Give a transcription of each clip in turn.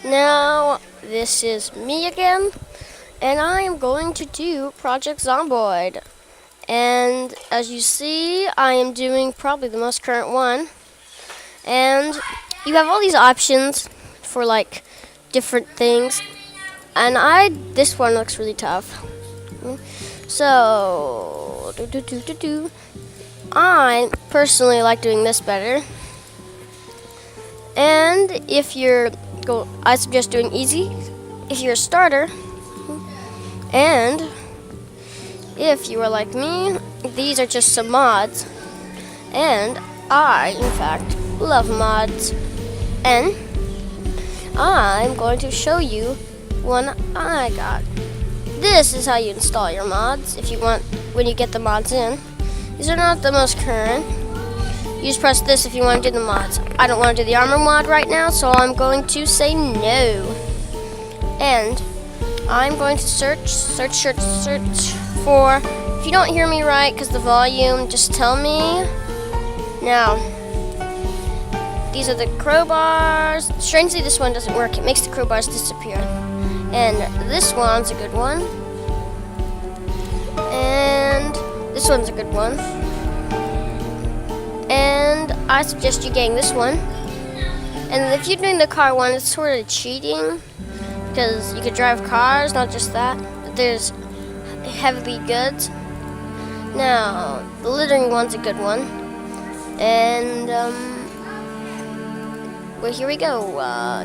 Now, this is me again, and I am going to do Project Zomboid. And as you see, I am doing probably the most current one. And you have all these options for like different things. And this one looks really tough. So, I personally like doing this better. And if I suggest doing easy if you're a starter. And if you are like me, these are just some mods. And I, in fact, love mods. And I'm going to show you one I got. This is how you install your mods if you want when you get the mods in. These are not the most current. You just press this if you want to do the mods. I don't want to do the armor mod right now, so I'm going to say no. And I'm going to search for, if you don't hear me right because the volume, just tell me. Now, these are the crowbars. Strangely, this one doesn't work. It makes the crowbars disappear. And this one's a good one. And this one's a good one. And I suggest you getting this one. And if you're doing the car one, it's sort of cheating because you could drive cars, not just that. But there's heavy goods. Now, the littering one's a good one. And well, here we go. I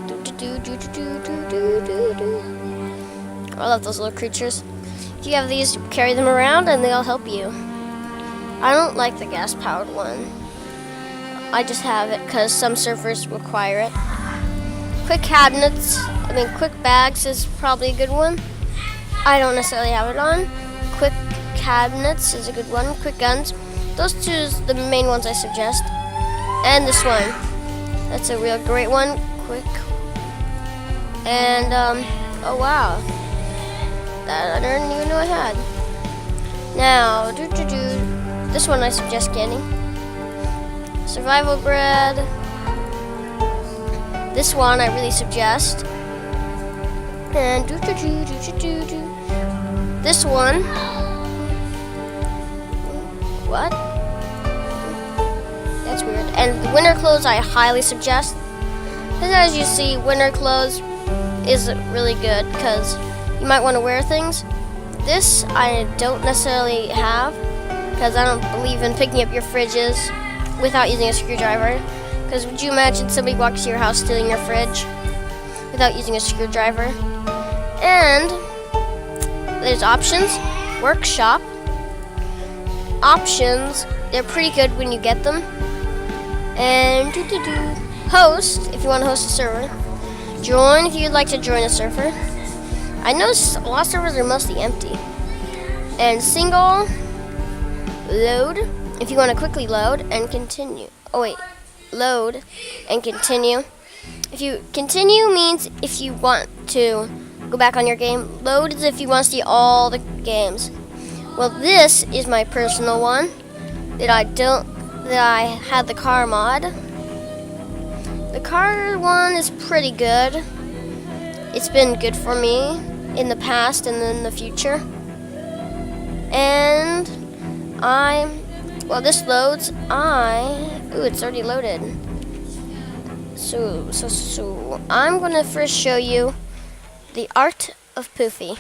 love those little creatures. If you have these, carry them around and they'll help you. I don't like the gas-powered one. I just have it because some servers require it. Quick bags is probably a good one. I don't necessarily have it on. Quick cabinets is a good one. Quick guns. Those two is the main ones I suggest. And this one. That's a real great one. Quick. And, oh wow. That I didn't even know I had. Now, this one I suggest getting. Survival bread. This one I really suggest. And this one. What? That's weird. And the winter clothes I highly suggest. Because as you see, winter clothes is really good because you might want to wear things. This I don't necessarily have because I don't believe in picking up your fridges without using a screwdriver. Because would you imagine somebody walks to your house stealing your fridge without using a screwdriver? And there's options. Workshop. Options, they're pretty good when you get them. And host, if you want to host a server. Join, if you'd like to join a server. I noticed a lot of servers are mostly empty. And single, load, if you want to quickly load and continue. Oh wait, load and continue. If you continue means if you want to go back on your game. Load is if you want to see all the games. Well, this is my personal one that I had the car mod. The car one is pretty good. It's been good for me in the past and in the future. And this loads. It's already loaded. So I'm gonna first show you the art of Poofy.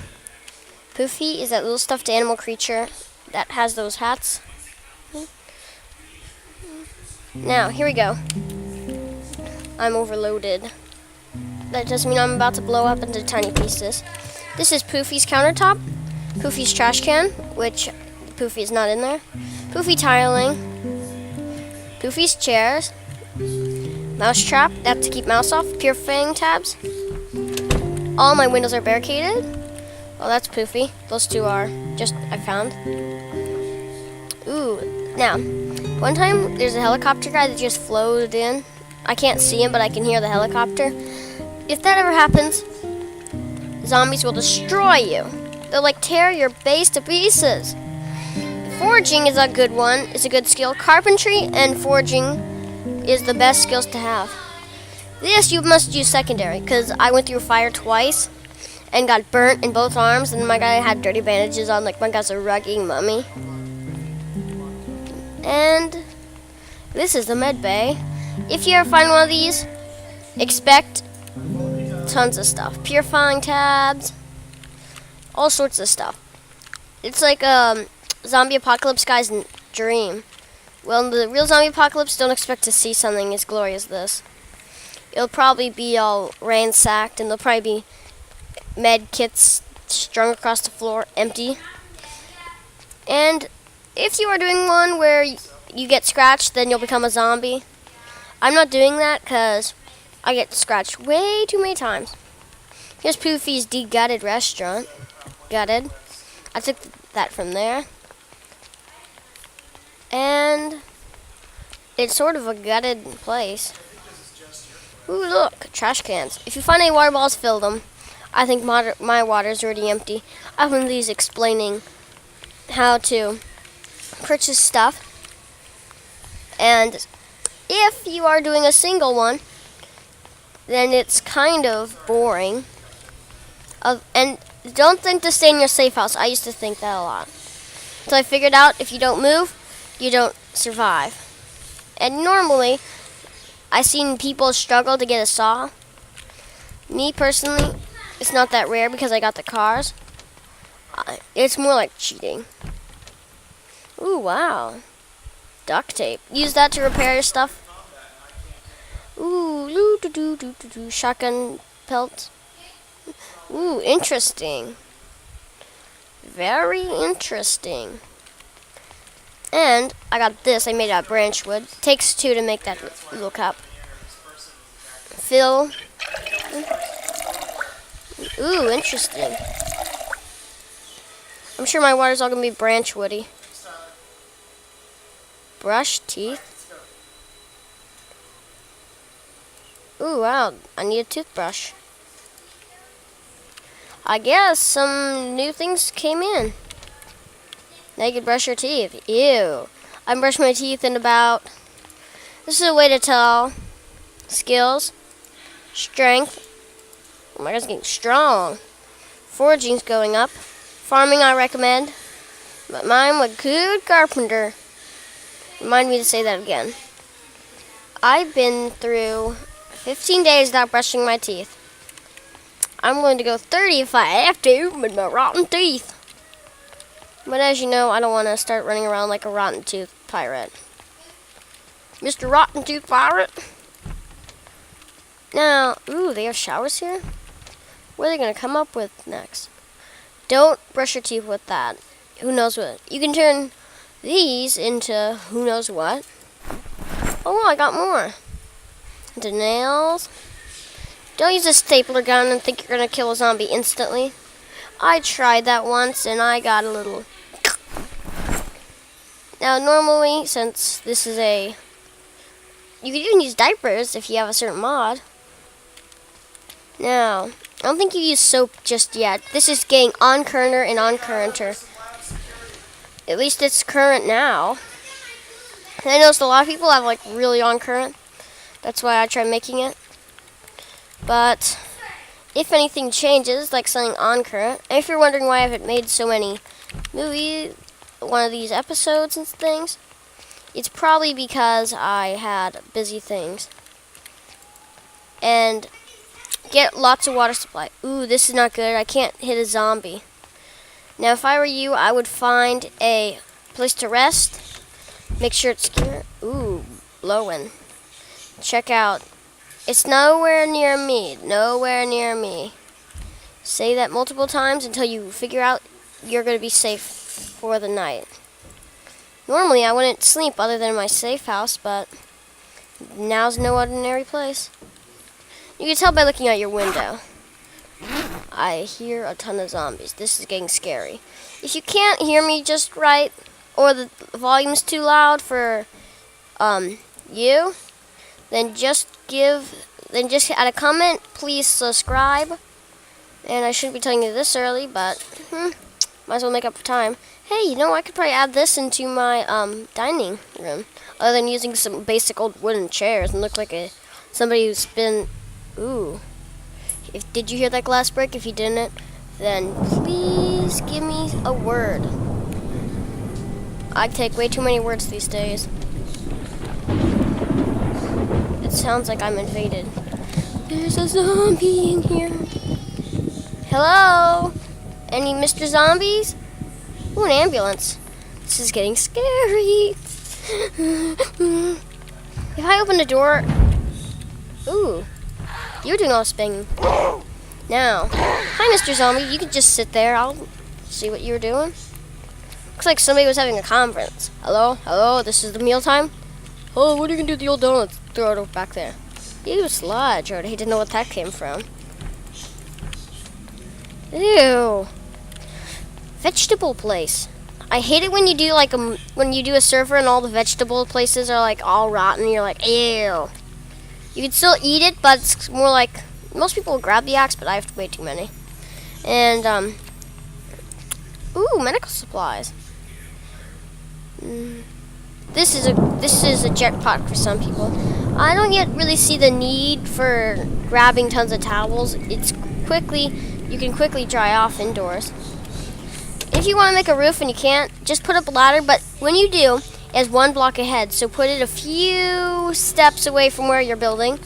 Poofy is that little stuffed animal creature that has those hats. Now, here we go. I'm overloaded. That doesn't mean I'm about to blow up into tiny pieces. This is Poofy's countertop, Poofy's trash can, which Poofy is not in there, Poofy tiling, Poofy's chairs, mouse trap, that's to keep mouse off, pure fang tabs. All my windows are barricaded. Oh, that's Poofy. Those two are just, I found. Ooh, now, one time there's a helicopter guy that just floated in. I can't see him, but I can hear the helicopter. If that ever happens, zombies will destroy you. They'll like tear your base to pieces. Foraging is a good one. It's a good skill. Carpentry and foraging is the best skills to have. This you must use secondary, because I went through fire twice and got burnt in both arms, and my guy had dirty bandages on, like my guy's a rugging mummy. And this is the med bay. If you ever find one of these, expect tons of stuff. Purifying tabs, all sorts of stuff. It's like zombie apocalypse guy's dream. Well, in the real zombie apocalypse, don't expect to see something as glorious as this. It'll probably be all ransacked, and there'll probably be med kits strung across the floor, empty. And if you are doing one where you get scratched, then you'll become a zombie. I'm not doing that because I get scratched way too many times. Here's Poofy's de-gutted restaurant. Gutted. I took that from there. And it's sort of a gutted place. Ooh, look, trash cans. If you find any water balls, fill them. I think my water's already empty. I have one of these explaining how to purchase stuff. And if you are doing a single one, then it's kind of boring. And don't think to stay in your safe house. I used to think that a lot. So I figured out if you don't move, you don't survive. And normally, I've seen people struggle to get a saw. Me personally, it's not that rare because I got the cars. It's more like cheating. Ooh, wow. Duct tape. Use that to repair your stuff. Ooh, shotgun pelt. Ooh, interesting. Very interesting. And I got this. I made out of branch wood. Takes 2 to make that little cup. Fill. Ooh, interesting. I'm sure my water's all gonna be branch woody. Brush teeth. Ooh, wow. I need a toothbrush. I guess some new things came in. Now you can brush your teeth. Ew. I brushed my teeth in about... This is a way to tell skills, strength. Oh my God, it's getting strong. Foraging's going up. Farming I recommend. But mine was good carpenter. Remind me to say that again. I've been through 15 days without brushing my teeth. I'm going to go 30 if I have to with my rotten teeth. But as you know, I don't want to start running around like a rotten tooth pirate. Mr. Rotten Tooth Pirate. Now, ooh, they have showers here? What are they going to come up with next? Don't brush your teeth with that. Who knows what? You can turn these into who knows what. Oh, I got more. Into nails. Don't use a stapler gun and think you're going to kill a zombie instantly. I tried that once and I got a little... Now, normally, since this is a... You could even use diapers if you have a certain mod. Now, I don't think you use soap just yet. This is getting on currenter and on currenter. At least it's current now. And I noticed a lot of people have like really on current. That's why I tried making it. But if anything changes, like something on current, and if you're wondering why I haven't made so many one of these episodes and things, it's probably because I had busy things. And get lots of water supply. Ooh, this is not good. I can't hit a zombie. Now, if I were you, I would find a place to rest. Make sure it's secure. Ooh, blowing. Check out. It's nowhere near me. Nowhere near me. Say that multiple times until you figure out you're going to be safe for the night. Normally, I wouldn't sleep other than in my safe house, but now's no ordinary place. You can tell by looking out your window. I hear a ton of zombies. This is getting scary. If you can't hear me just right, or the volume's too loud for you, then just add a comment. Please subscribe. And I shouldn't be telling you this early, but might as well make up for time. Hey, you know, I could probably add this into my dining room, other than using some basic old wooden chairs and look like somebody who's been Ooh. Did you hear that glass break? If you didn't, then please give me a word. I take way too many words these days. It sounds like I'm invaded. There's a zombie in here. Hello? Any Mr. Zombies? Ooh, an ambulance. This is getting scary. If I open the door... Ooh. You're doing all this banging. Now. Hi, Mr. Zombie. You can just sit there. I'll see what you're doing. Looks like somebody was having a conference. Hello? Hello? This is the mealtime? Oh, what are you going to do with the old donuts? Throw it back there. Ew, sludge. I would hate to know what that came from. Ew. Vegetable place. I hate it when you do like when you do a server and all the vegetable places are like all rotten. You're like, ew. You can still eat it, but it's more like most people will grab the axe, but I have way too many. And ooh, medical supplies. This is a jackpot for some people. I don't yet really see the need for grabbing tons of towels. You can quickly dry off indoors. If you want to make a roof and you can't, just put up a ladder, but when you do, it has one block ahead, so put it a few steps away from where you're building.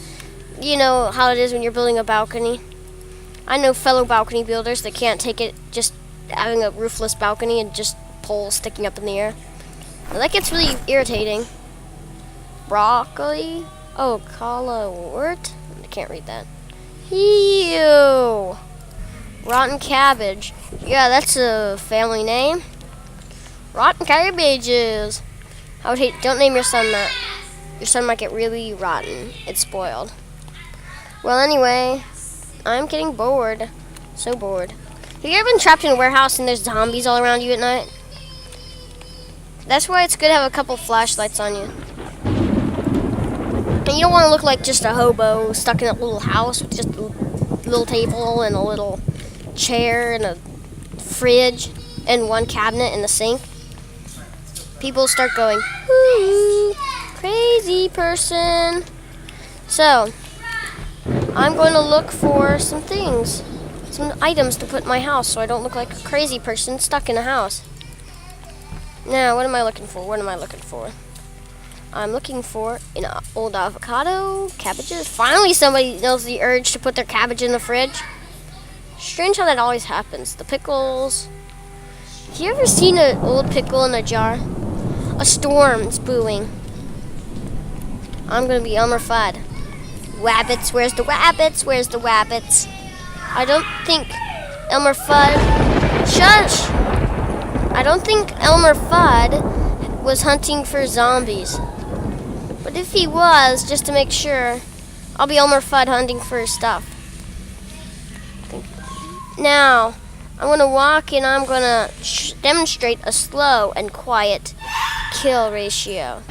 You know how it is when you're building a balcony. I know fellow balcony builders that can't take it just having a roofless balcony and just poles sticking up in the air. Now that gets really irritating. Broccoli? Oh, collard? I can't read that. Ew. Rotten cabbage. Yeah, that's a family name. Rotten cabbages. I would hate, don't name your son that. Your son might get really rotten. It's spoiled. Well, anyway, I'm getting bored. So bored. Have you ever been trapped in a warehouse and there's zombies all around you at night? That's why it's good to have a couple flashlights on you. And you don't want to look like just a hobo stuck in a little house with just a little table and a little chair and a fridge and one cabinet and a sink. People start going, ooh, crazy person. So, I'm going to look for some things, some items to put in my house so I don't look like a crazy person stuck in a house. Now, what am I looking for? What am I looking for? I'm looking for an old avocado, cabbages. Finally, somebody knows the urge to put their cabbage in the fridge. Strange how that always happens. The pickles. Have you ever seen an old pickle in a jar? A storm's brewing. I'm gonna be Elmer Fudd. Wabbits, where's the wabbits? Where's the wabbits? I don't think Elmer Fudd. Shush! I don't think Elmer Fudd was hunting for zombies. But if he was, just to make sure, I'll be Elmer Fudd hunting for his stuff. Now, I'm going to walk and I'm going to demonstrate a slow and quiet kill ratio.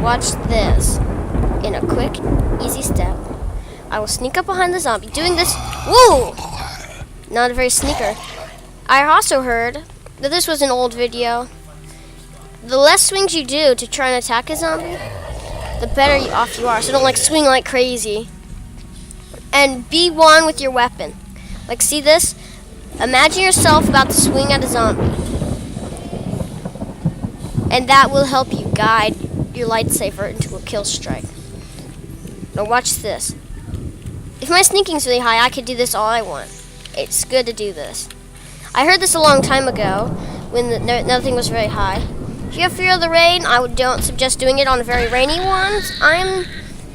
Watch this. In a quick, easy step, I will sneak up behind the zombie. Doing this, woo! Not a very sneaker. I also heard that this was an old video. The less swings you do to try and attack a zombie, the better off you are. So don't like swing like crazy. And be one with your weapon. Like, see this? Imagine yourself about to swing at a zombie. And that will help you guide your lightsaber into a kill strike. Now watch this. If my sneaking's really high, I could do this all I want. It's good to do this. I heard this a long time ago when nothing was very high. If you have fear of the rain, I don't suggest doing it on a very rainy one. I'm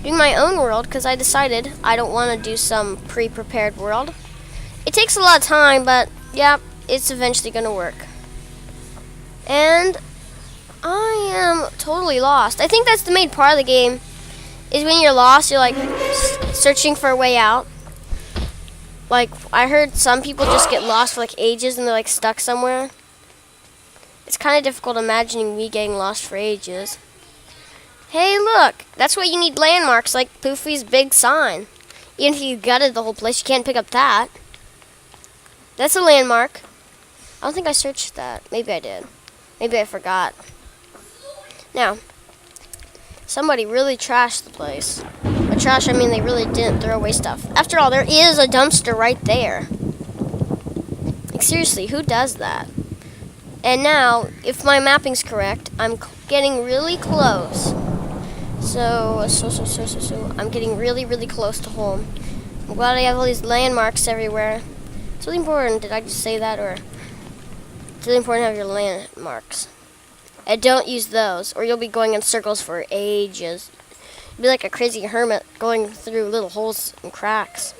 doing my own world because I decided I don't want to do some pre-prepared world. It takes a lot of time, but yeah, it's eventually going to work. And I am totally lost. I think that's the main part of the game, is when you're lost, you're like searching for a way out. Like, I heard some people just get lost for like ages and they're like stuck somewhere. It's kind of difficult imagining me getting lost for ages. Hey, look, that's why you need landmarks like Poofy's big sign. Even if you gutted the whole place, you can't pick up that. That's a landmark. I don't think I searched that. Maybe I did. Maybe I forgot. Now, somebody really trashed the place. By trash, I mean they really didn't throw away stuff. After all, there is a dumpster right there. Like, seriously, who does that? And now, if my mapping's correct, I'm getting really close. So, I'm getting really close to home. I'm glad I have all these landmarks everywhere. It's really important. Did I just say that, or it's really important to have your landmarks? And don't use those, or you'll be going in circles for ages. You'll be like a crazy hermit going through little holes and cracks,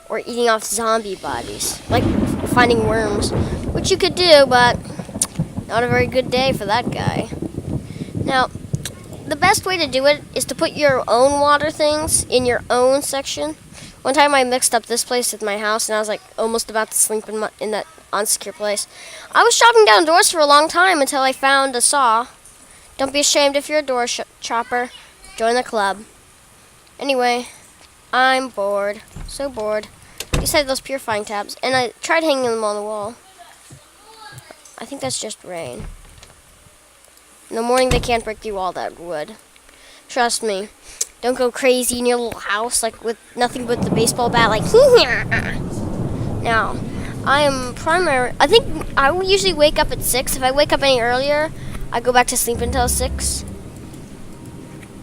or eating off zombie bodies, like finding worms, which you could do, but not a very good day for that guy. Now, the best way to do it is to put your own water things in your own section. One time I mixed up this place with my house, and I was like almost about to sleep in that unsecure place. I was chopping down doors for a long time until I found a saw. Don't be ashamed if you're a door chopper. Join the club. Anyway, I'm bored. So bored. Besides those purifying tabs, and I tried hanging them on the wall. I think that's just rain. In the morning, they can't break through all that wood. Trust me. Don't go crazy in your little house, like with nothing but the baseball bat, like, Now, I think I usually wake up at 6. If I wake up any earlier, I go back to sleep until 6.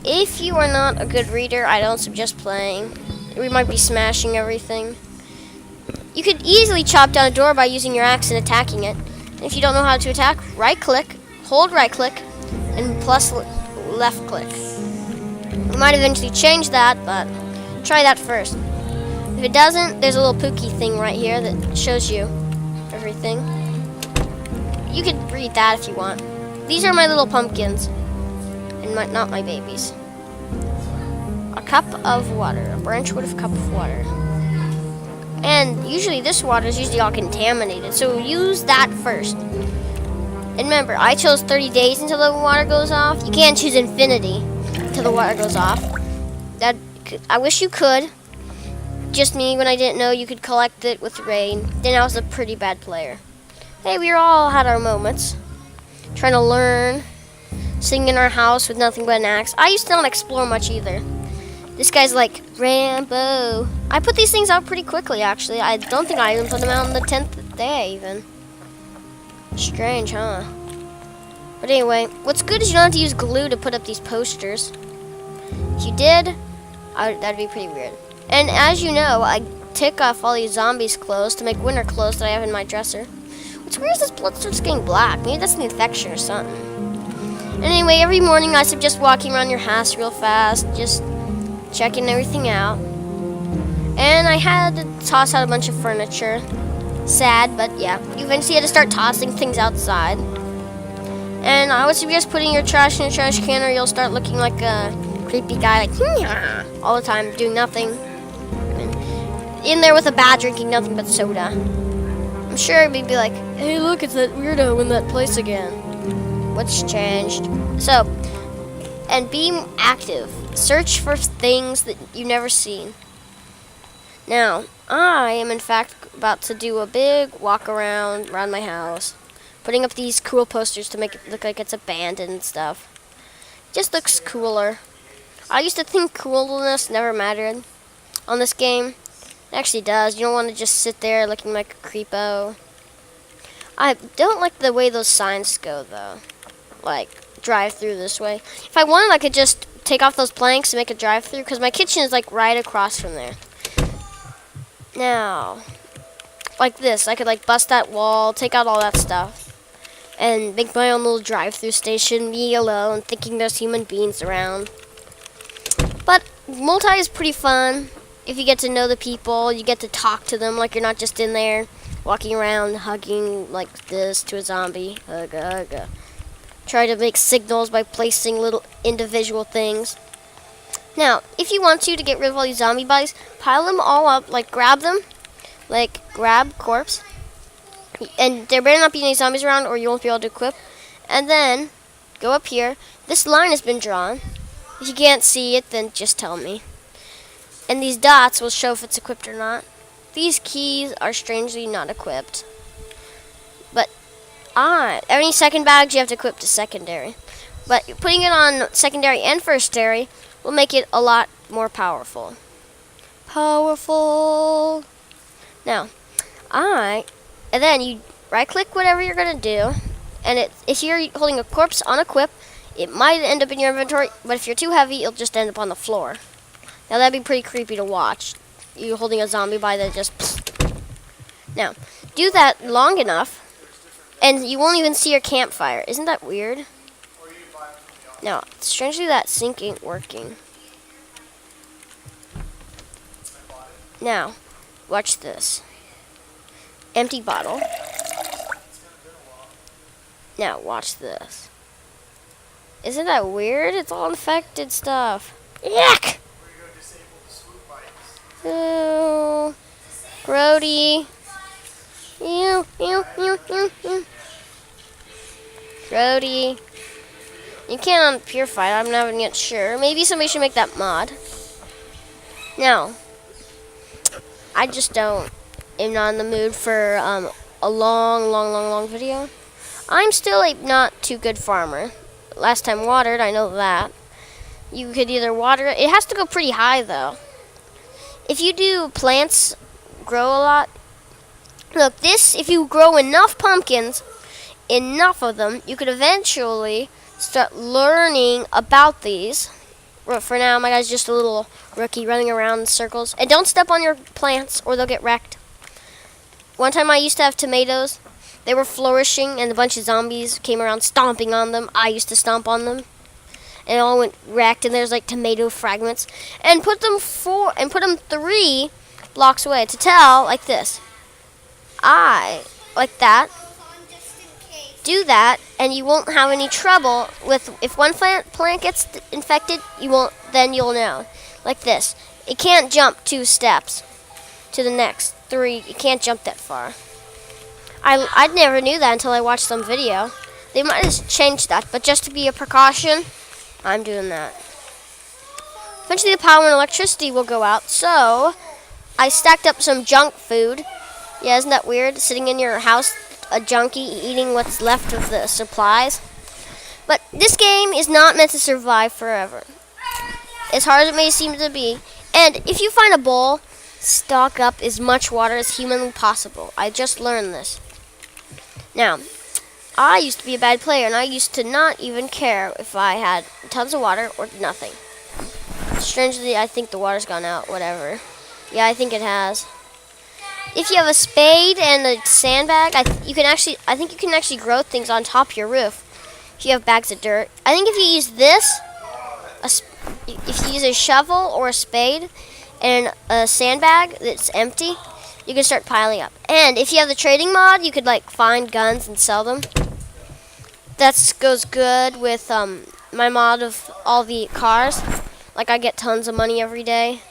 If you are not a good reader, I don't suggest playing. We might be smashing everything. You could easily chop down a door by using your axe and attacking it. And if you don't know how to attack, right-click, hold right-click, and plus left click. You might eventually change that, but try that first. If it doesn't, there's a little pookie thing right here that shows you everything. You could read that if you want. These are my little pumpkins, and not my babies. A cup of water, a branch wood of cup of water. And usually this water is usually all contaminated, so use that first. And remember, I chose 30 days until the water goes off. You can't choose infinity until the water goes off. I wish you could. Just me, when I didn't know you could collect it with rain. Then I was a pretty bad player. Hey, we all had our moments. Trying to learn. Sitting in our house with nothing but an axe. I used to not explore much either. This guy's like, Rambo. I put these things out pretty quickly, actually. I don't think I even put them out on the 10th day, even. Strange, huh? But anyway, what's good is you don't have to use glue to put up these posters. If you did, that'd be pretty weird. And as you know, I take off all these zombies' clothes to make winter clothes that I have in my dresser. What's weird is this blood starts getting black. Maybe that's an infection or something. And anyway, every morning I suggest walking around your house real fast, just checking everything out. And I had to toss out a bunch of furniture. Sad, but yeah. You eventually had to start tossing things outside. And I would suggest putting your trash in a trash can, or you'll start looking like a creepy guy, like all the time, doing nothing. And in there with a bat, drinking nothing but soda. I'm sure it'd be like, hey, look, it's that weirdo in that place again. What's changed? So, and be active. Search for things that you've never seen. Now, I am in fact about to do a big walk around my house, putting up these cool posters to make it look like it's abandoned and stuff. Just looks cooler. I used to think coolness never mattered on this game. It actually does. You don't want to just sit there looking like a creepo. I don't like the way those signs go, though. Like, drive through this way. If I wanted, I could just take off those planks and make a drive through, because my kitchen is like right across from there. Now, like this, I could like bust that wall, take out all that stuff, and make my own little drive-through station, me alone, thinking there's human beings around. But multi is pretty fun. If you get to know the people, you get to talk to them like you're not just in there walking around hugging like this to a zombie. Hugga, hugga. Try to make signals by placing little individual things. Now, if you want to get rid of all these zombie bodies, pile them all up, like grab them, like grab corpse, and there better not be any zombies around or you won't be able to equip. And then, go up here. This line has been drawn. If you can't see it, then just tell me. And these dots will show if it's equipped or not. These keys are strangely not equipped. But, any second bags you have to equip to secondary. But putting it on secondary and firstary will make it a lot more powerful. Powerful. Now, and then you right-click whatever you're gonna do, and if you're holding a corpse on equip, it might end up in your inventory, but if you're too heavy, it'll just end up on the floor. Now that'd be pretty creepy to watch. You holding a zombie by that just. Now, do that long enough, and you won't even see your campfire. Isn't that weird? Now, strangely, that sink ain't working. Now, watch this. Empty bottle. Now, watch this. Isn't that weird? It's all infected stuff. Yuck! Ew. Grody. Ew, ew, ew, ew, ew. Grody. You can't unpurify it. I'm not even yet sure. Maybe somebody should make that mod. Now, I just am not in the mood for a long video. I'm still a not too good farmer. Last time watered, I know that. You could either water it. It has to go pretty high though. If you do plants grow a lot, look, if you grow enough pumpkins, enough of them, you could eventually start learning about these. For now, my guy's just a little rookie running around in circles. And don't step on your plants or they'll get wrecked. One time I used to have tomatoes. They were flourishing and a bunch of zombies came around stomping on them. I used to stomp on them. And it all went wrecked and there's like tomato fragments. And put them 3 blocks away to tell like this. Like that. Do that and you won't have any trouble with if one plant gets infected, then you'll know. Like this. It can't jump 2 steps to the next 3. It can't jump that far. I never knew that until I watched some video. They might have changed that, but just to be a precaution, I'm doing that. Eventually the power and electricity will go out, so I stacked up some junk food. Yeah, isn't that weird? Sitting in your house, a junkie eating what's left of the supplies. But this game is not meant to survive forever. As hard as it may seem to be. And if you find a bowl, stock up as much water as humanly possible. I just learned this. Now, I used to be a bad player, and I used to not even care if I had tons of water or nothing. Strangely, I think the water's gone out, whatever. Yeah, I think it has. If you have a spade and a sandbag, I think you can actually grow things on top of your roof. If you have bags of dirt. I think if you use this, if you use a shovel or a spade and a sandbag that's empty, you can start piling up. And if you have the trading mod, you could like find guns and sell them. That goes good with my mod of all the cars. Like I get tons of money every day.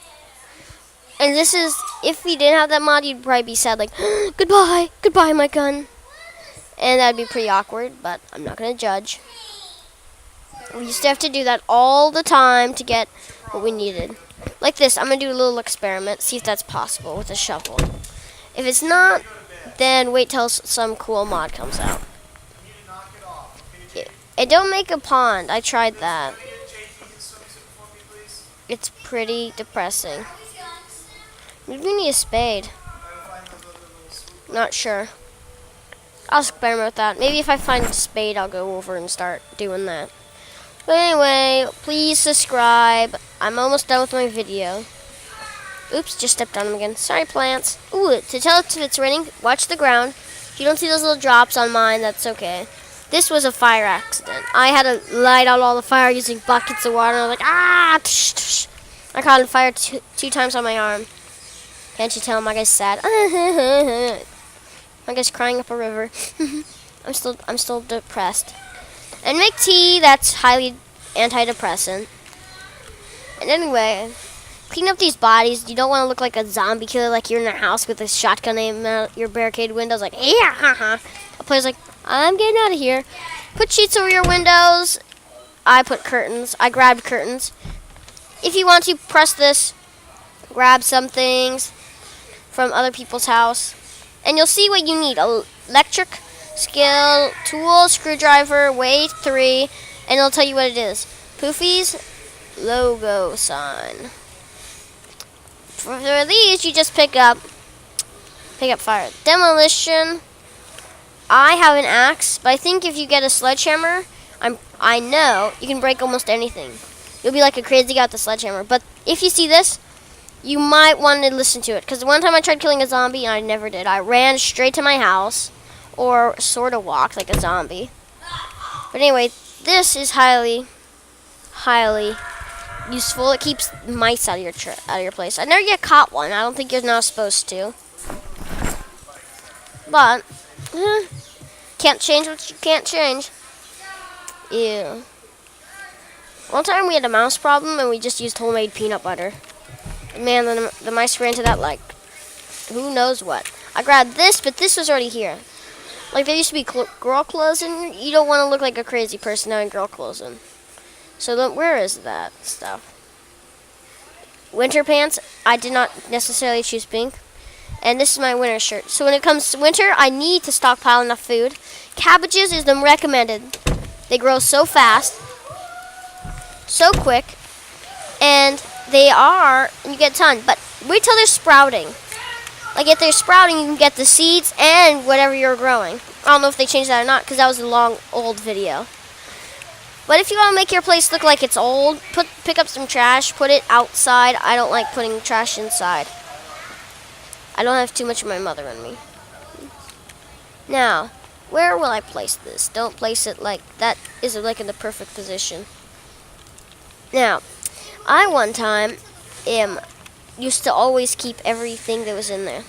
And this is, if you didn't have that mod, you'd probably be sad like, goodbye my gun. And that'd be pretty awkward, but I'm not going to judge. We used to have to do that all the time to get what we needed. Like this, I'm going to do a little experiment, see if that's possible with a shovel. If it's not, then wait till some cool mod comes out. And don't make a pond, I tried that. It's pretty depressing. Maybe we need a spade. Not sure. I'll experiment with that. Maybe if I find a spade, I'll go over and start doing that. But anyway, please subscribe. I'm almost done with my video. Oops, just stepped on them again. Sorry, plants. Ooh, to tell if it's raining, watch the ground. If you don't see those little drops on mine, that's okay. This was a fire accident. I had to light out all the fire using buckets of water. I was like, ah! Tsh, tsh. I caught on fire 2 times on my arm. Can't you tell my guy's sad? My guy's crying up a river. I'm still depressed. And make tea that's highly antidepressant. And anyway, clean up these bodies. You don't want to look like a zombie killer, like you're in a house with a shotgun aiming at your barricade windows, like, yeah, haha. A player's like, I'm getting out of here. Put sheets over your windows. I put curtains. I grabbed curtains. If you want to, press this. Grab some things from other people's house. And you'll see what you need. Electric, skill, tool, screwdriver, weight 3. And it'll tell you what it is. Poofy's logo sign. for these, you just pick up fire. Demolition. I have an axe, but I think if you get a sledgehammer, I know you can break almost anything. You'll be like a crazy guy with the sledgehammer. But if you see this, you might want to listen to it. Because one time I tried killing a zombie, and I never did. I ran straight to my house, or sort of walked like a zombie. But anyway, this is highly useful. It keeps mice out of your place. I never get caught one. I don't think you're not supposed to. But can't change what you can't change. Ew. One time we had a mouse problem and we just used homemade peanut butter. Man, the mice ran to that like who knows what. I grabbed this, but this was already here. Like there used to be girl clothes, and you don't want to look like a crazy person having girl clothes in. So where is that stuff? Winter pants. I did not necessarily choose pink. And this is my winter shirt. So when it comes to winter, I need to stockpile enough food. Cabbages is the recommended. They grow so fast, so quick, and you get a ton. But wait till they're sprouting. Like if they're sprouting, you can get the seeds and whatever you're growing. I don't know if they changed that or not, because that was a long, old video. But if you want to make your place look like it's old, pick up some trash, put it outside. I don't like putting trash inside. I don't have too much of my mother in me. Now, where will I place this? Don't place it like that. Is like in the perfect position. Now, I one time used to always keep everything that was in there.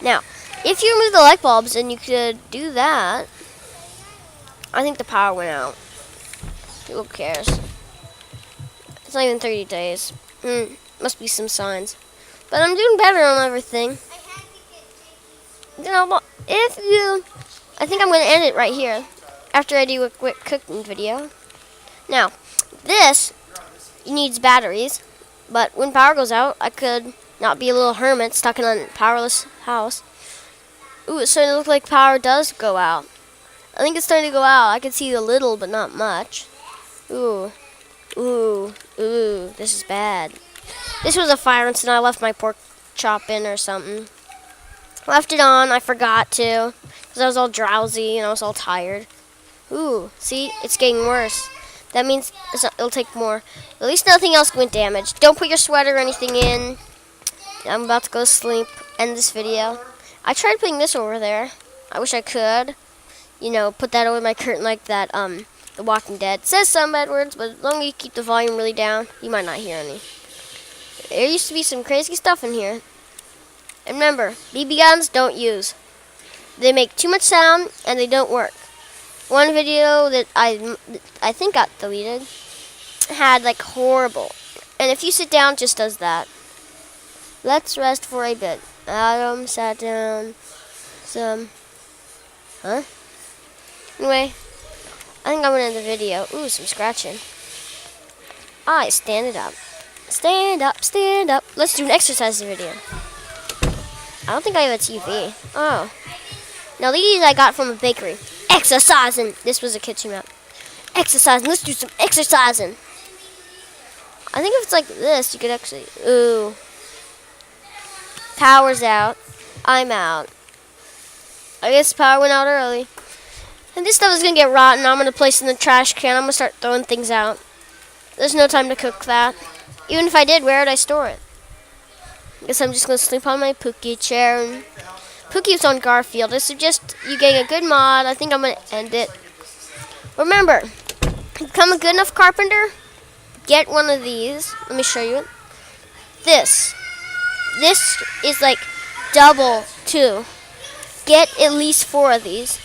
Now, if you remove the light bulbs and you could do that, I think the power went out. Who cares? It's not even 30 days. Must be some signs. But I'm doing better on everything. I think I'm going to end it right here after I do a quick cooking video. Now, this needs batteries, but when power goes out, I could not be a little hermit stuck in a powerless house. Ooh, it's starting to look like power does go out. I think it's starting to go out. I can see a little, but not much. Ooh, this is bad. This was a fire incident. I left my pork chop in or something. Left it on. I forgot to, because I was all drowsy and I was all tired. Ooh, see? It's getting worse. That means it'll take more. At least nothing else went damaged. Don't put your sweater or anything in. I'm about to go to sleep. End this video. I tried putting this over there. I wish I could. Put that over my curtain like that, The Walking Dead. It says some bad words, but as long as you keep the volume really down, you might not hear any. There used to be some crazy stuff in here. And remember, BB guns don't use. They make too much sound, and they don't work. One video that I think got deleted had like horrible. And if you sit down, it just does that. Let's rest for a bit. Adam sat down. Anyway, I think I'm gonna end the video. Ooh, some scratching. Stand it up. Stand up, stand up. Let's do an exercise video. I don't think I have a TV. Oh. Now these I got from a bakery. Exercising. This was a kitchen map. Exercising. Let's do some exercising. I think if it's like this, you could actually... Ooh. Power's out. I'm out. I guess power went out early. And this stuff is going to get rotten. I'm going to place it in the trash can. I'm going to start throwing things out. There's no time to cook that. Even if I did, where would I store it? I guess I'm just going to sleep on my Pookie chair. And Pookie's on Garfield. I suggest you getting a good mod. I think I'm going to end it. Remember, to become a good enough carpenter, get one of these. Let me show you it. This is like double 2. Get at least 4 of these.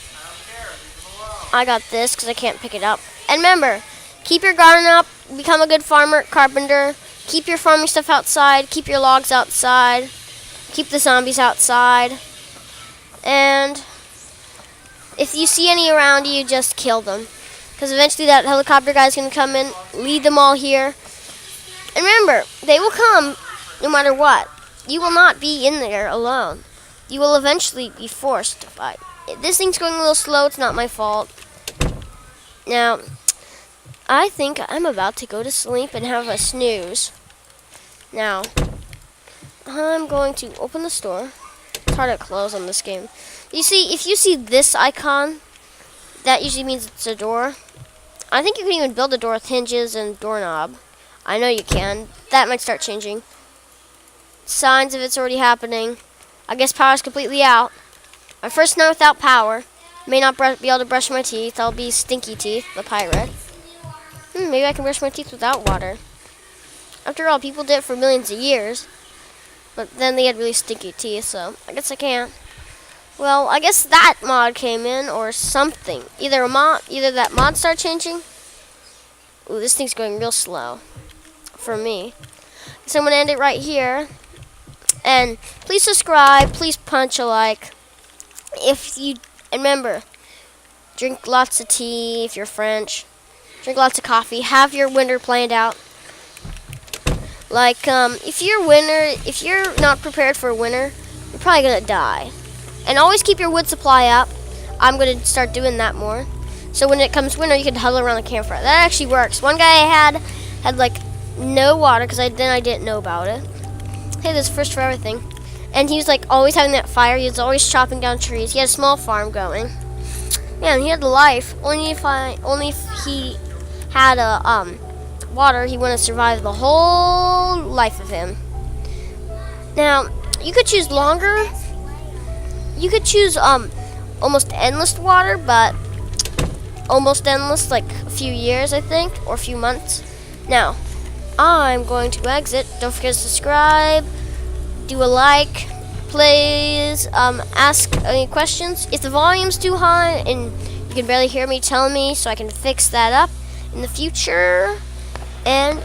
I got this because I can't pick it up. And remember, keep your garden up. Become a good farmer, carpenter. Keep your farming stuff outside. Keep your logs outside. Keep the zombies outside. And if you see any around you, just kill them. Because eventually that helicopter guy's going to come in, lead them all here. And remember, they will come no matter what. You will not be in there alone. You will eventually be forced to fight. If this thing's going a little slow, it's not my fault. Now, I think I'm about to go to sleep and have a snooze. Now, I'm going to open the store. It's hard to close on this game. You see, if you see this icon, that usually means it's a door. I think you can even build a door with hinges and doorknob. I know you can. That might start changing. Signs of it's already happening. I guess power's completely out. My first night without power. May not be able to brush my teeth. I'll be stinky teeth, the pirate. Maybe I can brush my teeth without water. After all, people did it for millions of years. But then they had really stinky teeth, so I guess I can't. Well, I guess that mod came in, or something. Either that mod started changing. Ooh, this thing's going real slow. For me. So I'm going to end it right here. And please subscribe. Please punch a like. And remember, drink lots of tea if you're French. Drink lots of coffee. Have your winter planned out. Like, if you're not prepared for winter, you're probably going to die. And always keep your wood supply up. I'm going to start doing that more. So when it comes winter, you can huddle around the campfire. That actually works. One guy I had like no water because I didn't know about it. Hey, there's first for everything. And he was like always having that fire. He was always chopping down trees. He had a small farm going. Man, he had the life. Only if he had a water, he wouldn't survive the whole life of him. Now, you could choose longer. You could choose almost endless water, but almost endless, like a few years, I think, or a few months. Now, I'm going to exit. Don't forget to subscribe, do a like, please ask any questions. If the volume's too high and you can barely hear me, tell me so I can fix that up in the future. And,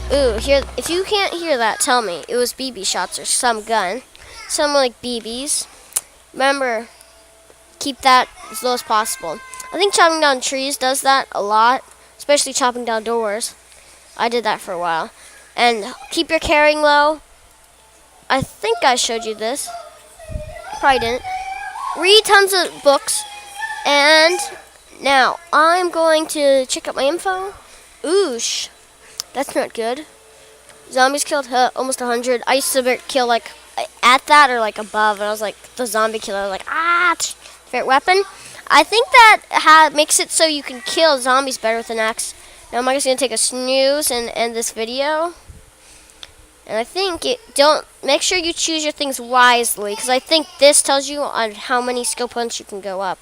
if you can't hear that, tell me. It was BB shots or some gun. Some like BBs. Remember, keep that as low as possible. I think chopping down trees does that a lot, especially chopping down doors. I did that for a while. And keep your carrying low. I think I showed you this. Probably didn't. Read tons of books. And now, I'm going to check out my info. Oosh. That's not good. Zombies killed almost 100. I used to kill like at that or like above, and I was like the zombie killer, like favorite weapon. I think that makes it so you can kill zombies better with an axe. Now I'm just gonna take a snooze and end this video. And I think make sure you choose your things wisely, because I think this tells you on how many skill points you can go up.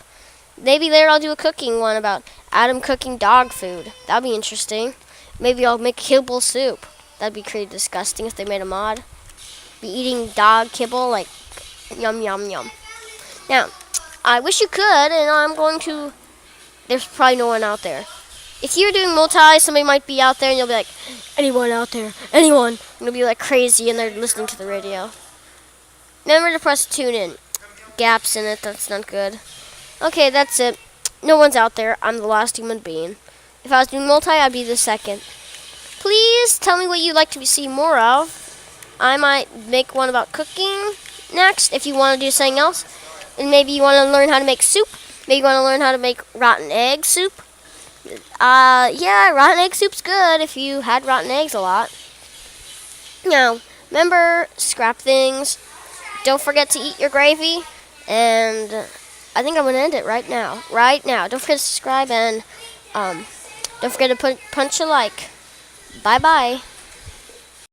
Maybe later I'll do a cooking one about Adam cooking dog food. That'd be interesting. Maybe I'll make kibble soup. That'd be pretty disgusting if they made a mod. Be eating dog kibble, like yum yum yum. Now, I wish you could, and I'm going to. There's probably no one out there. If you're doing multi, somebody might be out there, and you'll be like, anyone out there, anyone. And you'll be like crazy, and they're listening to the radio. Remember to press tune in. Gaps in it, that's not good. Okay, that's it. No one's out there. I'm the last human being. If I was doing multi, I'd be the second. Please tell me what you'd like to see more of. I might make one about cooking next if you want to do something else. And maybe you want to learn how to make soup. Maybe you want to learn how to make rotten egg soup. Yeah, rotten egg soup's good if you had rotten eggs a lot. Now, remember, scrap things. Don't forget to eat your gravy. And I think I'm going to end it right now. Right now. Don't forget to subscribe and don't forget to punch a like. Bye-bye.